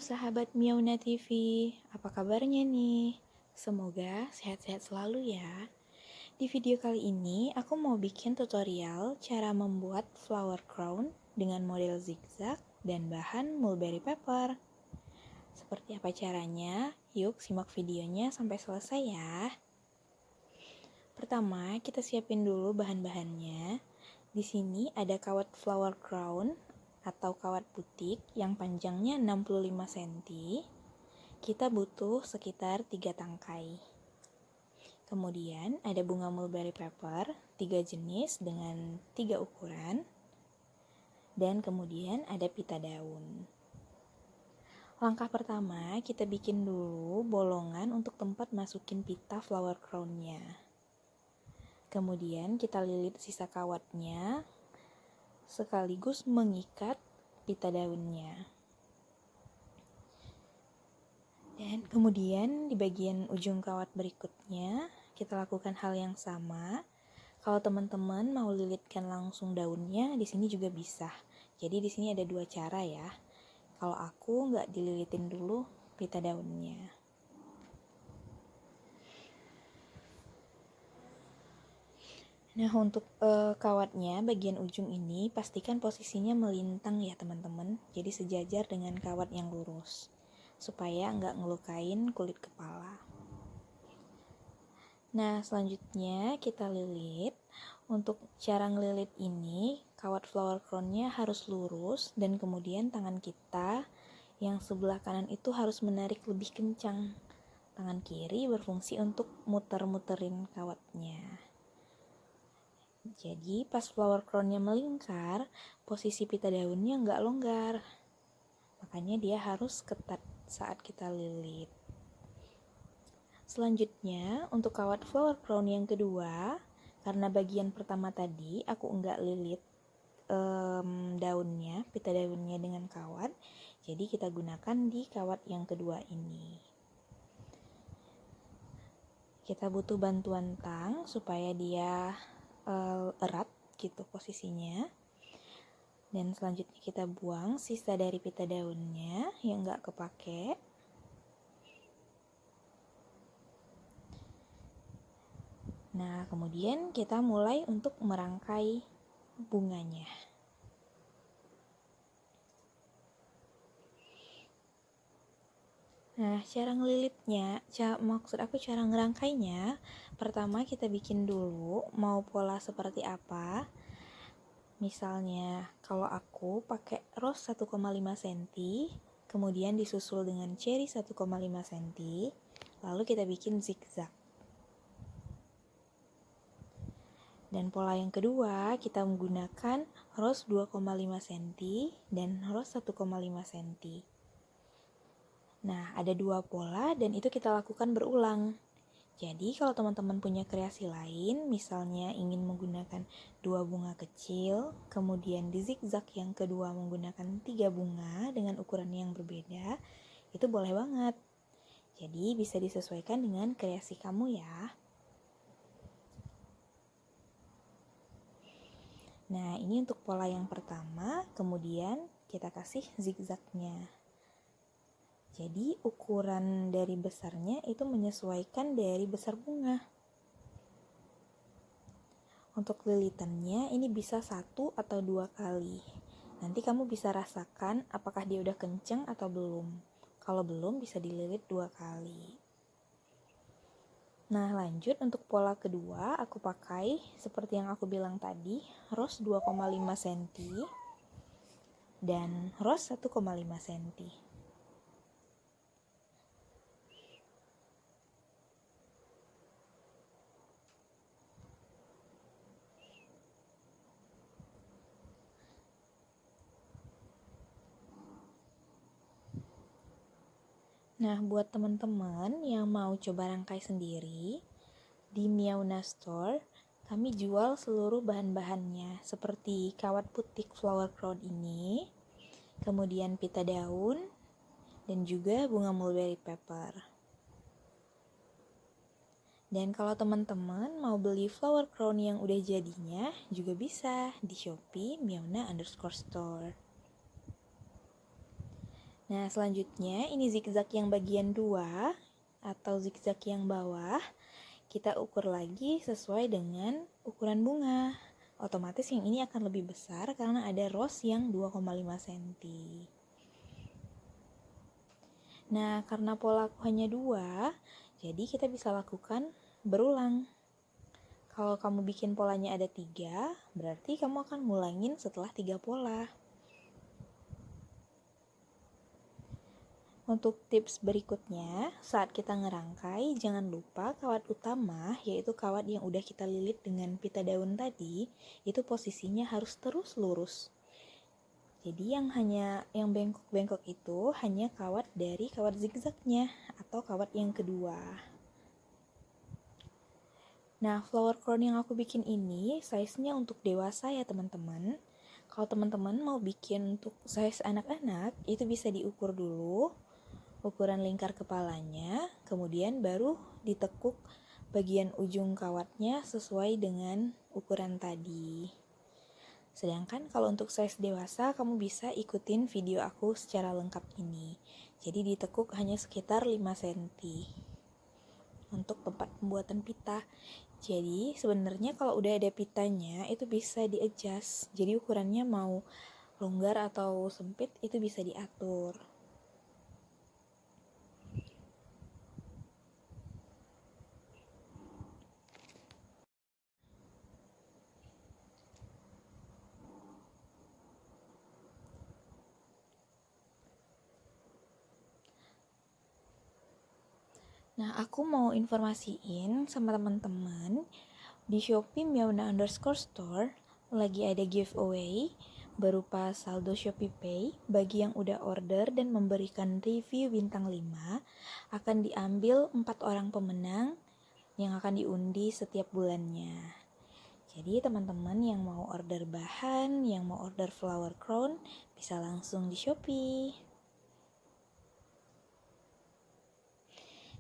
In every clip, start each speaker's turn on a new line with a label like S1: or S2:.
S1: sahabat Miauna TV, apa kabarnya nih? Semoga sehat-sehat selalu ya. Di video kali ini aku mau bikin tutorial cara membuat flower crown dengan model zigzag dan bahan mulberry paper. Seperti apa caranya? Yuk simak videonya sampai selesai ya. Pertama, kita siapin dulu bahan-bahannya. Di sini ada kawat flower crown atau kawat butik yang panjangnya 65 cm. Kita butuh sekitar 3 tangkai. Kemudian ada bunga mulberry paper 3 jenis dengan 3 ukuran. Dan kemudian ada pita daun. Langkah pertama, kita bikin dulu bolongan untuk tempat masukin pita flower crown-nya. Kemudian kita lilit sisa kawatnya sekaligus mengikat pita daunnya. Dan kemudian di bagian ujung kawat berikutnya kita lakukan hal yang sama. Kalau teman-teman mau lilitkan langsung daunnya, di sini juga bisa. Jadi di sini ada 2 cara ya. Kalau aku nggak dililitin dulu pita daunnya. Nah, untuk kawatnya bagian ujung ini pastikan posisinya melintang ya teman-teman. Jadi sejajar dengan kawat yang lurus supaya nggak ngelukain kulit kepala. Nah, selanjutnya kita lilit. Untuk cara ngelilit ini, kawat flower crown-nya harus lurus dan kemudian tangan kita yang sebelah kanan itu harus menarik lebih kencang. Tangan kiri berfungsi untuk muter-muterin kawatnya. Jadi pas flower crown-nya melingkar, posisi pita daunnya nggak longgar. Makanya dia harus ketat saat kita lilit. Selanjutnya, untuk kawat flower crown yang kedua, karena bagian pertama tadi aku nggak lilit daunnya, pita daunnya dengan kawat, jadi kita gunakan di kawat yang kedua ini. Kita butuh bantuan tang supaya dia erat gitu posisinya. Dan selanjutnya kita buang sisa dari pita daunnya yang nggak kepake. Nah, kemudian kita mulai untuk merangkai bunganya. Nah, cara ngelilitnya, cara ngerangkainya, pertama kita bikin dulu mau pola seperti apa. Misalnya, kalau aku pakai rose 1,5 cm, kemudian disusul dengan cherry 1,5 cm, lalu kita bikin zigzag. Dan pola yang kedua, kita menggunakan rose 2,5 cm dan rose 1,5 cm. Nah, ada 2 pola dan itu kita lakukan berulang. Jadi, kalau teman-teman punya kreasi lain, misalnya ingin menggunakan 2 bunga kecil, kemudian di zigzag yang kedua menggunakan 3 bunga dengan ukuran yang berbeda, itu boleh banget. Jadi, bisa disesuaikan dengan kreasi kamu ya. Nah, ini untuk pola yang pertama, kemudian kita kasih zigzagnya. Jadi ukuran dari besarnya itu menyesuaikan dari besar bunga. Untuk lilitannya ini bisa 1 atau 2 kali. Nanti kamu bisa rasakan apakah dia udah kenceng atau belum. Kalau belum bisa dililit 2 kali. Nah, lanjut untuk pola kedua aku pakai seperti yang aku bilang tadi, rose 2,5 cm dan rose 1,5 cm. Nah, buat teman-teman yang mau coba rangkai sendiri, di Miauna Store, kami jual seluruh bahan-bahannya seperti kawat butik flower crown ini, kemudian pita daun, dan juga bunga mulberry paper. Dan kalau teman-teman mau beli flower crown yang udah jadinya, juga bisa di Shopee Miauna_store. Nah, selanjutnya ini zigzag yang bagian 2 atau zigzag yang bawah. Kita ukur lagi sesuai dengan ukuran bunga. Otomatis yang ini akan lebih besar karena ada rose yang 2,5 cm. Nah, karena pola aku hanya 2, jadi kita bisa lakukan berulang. Kalau kamu bikin polanya ada 3, berarti kamu akan ngulangin setelah 3 pola. Untuk tips berikutnya, saat kita ngerangkai, jangan lupa kawat utama, yaitu kawat yang udah kita lilit dengan pita daun tadi, itu posisinya harus terus lurus. Jadi yang bengkok-bengkok itu hanya kawat dari kawat zigzagnya atau kawat yang kedua. Nah, flower crown yang aku bikin ini size-nya untuk dewasa ya teman-teman. Kalau teman-teman mau bikin untuk size anak-anak, itu bisa diukur dulu ukuran lingkar kepalanya, kemudian baru ditekuk bagian ujung kawatnya sesuai dengan ukuran tadi. Sedangkan kalau untuk size dewasa, kamu bisa ikutin video aku secara lengkap ini. Jadi ditekuk hanya sekitar 5 cm untuk tempat pembuatan pita. Jadi sebenarnya kalau udah ada pitanya itu bisa di-adjust. Jadi ukurannya mau longgar atau sempit itu bisa diatur. Nah, aku mau informasiin sama teman-teman di Shopee Miauna_store lagi ada giveaway berupa saldo Shopee Pay bagi yang udah order dan memberikan review bintang 5 akan diambil 4 orang pemenang yang akan diundi setiap bulannya. Jadi teman-teman yang mau order bahan, yang mau order flower crown bisa langsung di Shopee.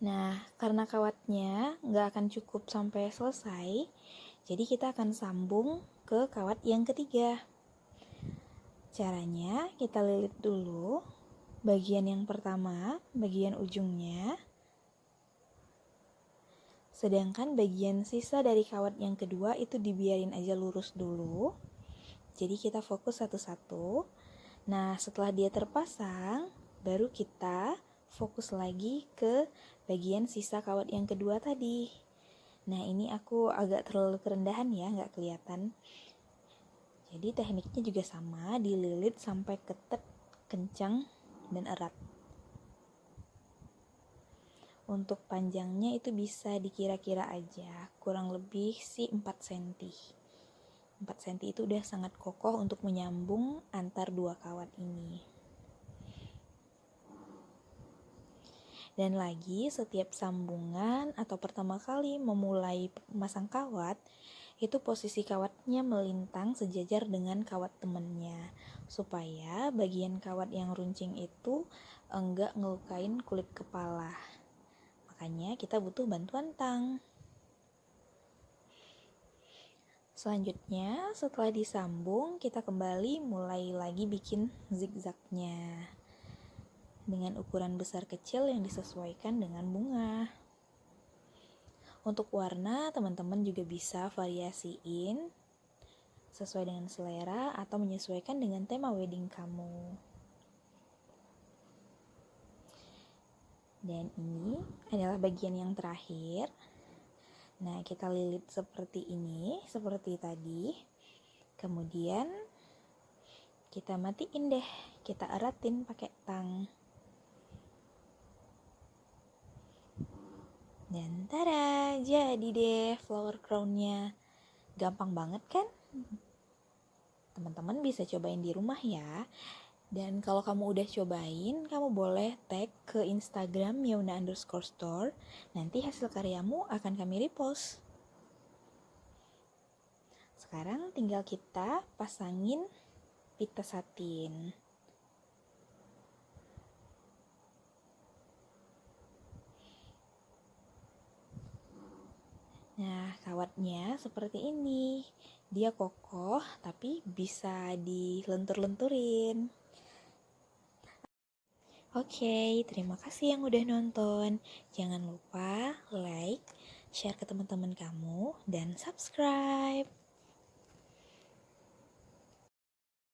S1: Nah, karena kawatnya nggak akan cukup sampai selesai, jadi kita akan sambung ke kawat yang ketiga. Caranya, kita lilit dulu bagian yang pertama, bagian ujungnya. Sedangkan bagian sisa dari kawat yang kedua itu dibiarin aja lurus dulu. Jadi kita fokus satu-satu. Nah, setelah dia terpasang, baru kita fokus lagi ke bagian sisa kawat yang kedua tadi. Nah, ini aku agak terlalu kerendahan ya, nggak kelihatan. Jadi tekniknya juga sama, dililit sampai ketat, kencang, dan erat. Untuk panjangnya itu bisa dikira-kira aja, kurang lebih sih 4 cm. 4 cm itu udah sangat kokoh untuk menyambung antar dua kawat ini. Dan lagi, setiap sambungan atau pertama kali memulai memasang kawat, itu posisi kawatnya melintang sejajar dengan kawat temennya, supaya bagian kawat yang runcing itu enggak ngelukain kulit kepala. Makanya kita butuh bantuan tang. Selanjutnya, setelah disambung, kita kembali mulai lagi bikin zigzagnya dengan ukuran besar kecil yang disesuaikan dengan bunga. Untuk warna, teman-teman juga bisa variasiin sesuai dengan selera atau menyesuaikan dengan tema wedding kamu. Dan ini adalah bagian yang terakhir. Nah, kita lilit seperti ini, seperti tadi. Kemudian kita matiin deh, kita eratin pakai tang. Dan tada, jadi deh flower crown-nya. Gampang banget kan? Teman-teman bisa cobain di rumah ya. Dan kalau kamu udah cobain, kamu boleh tag ke Instagram Miauna_store. Nanti hasil karyamu akan kami repost. Sekarang tinggal kita pasangin pita satin. Nah, kawatnya seperti ini. Dia kokoh, tapi bisa dilentur-lenturin. Oke, terima kasih yang udah nonton. Jangan lupa like, share ke teman-teman kamu, dan subscribe.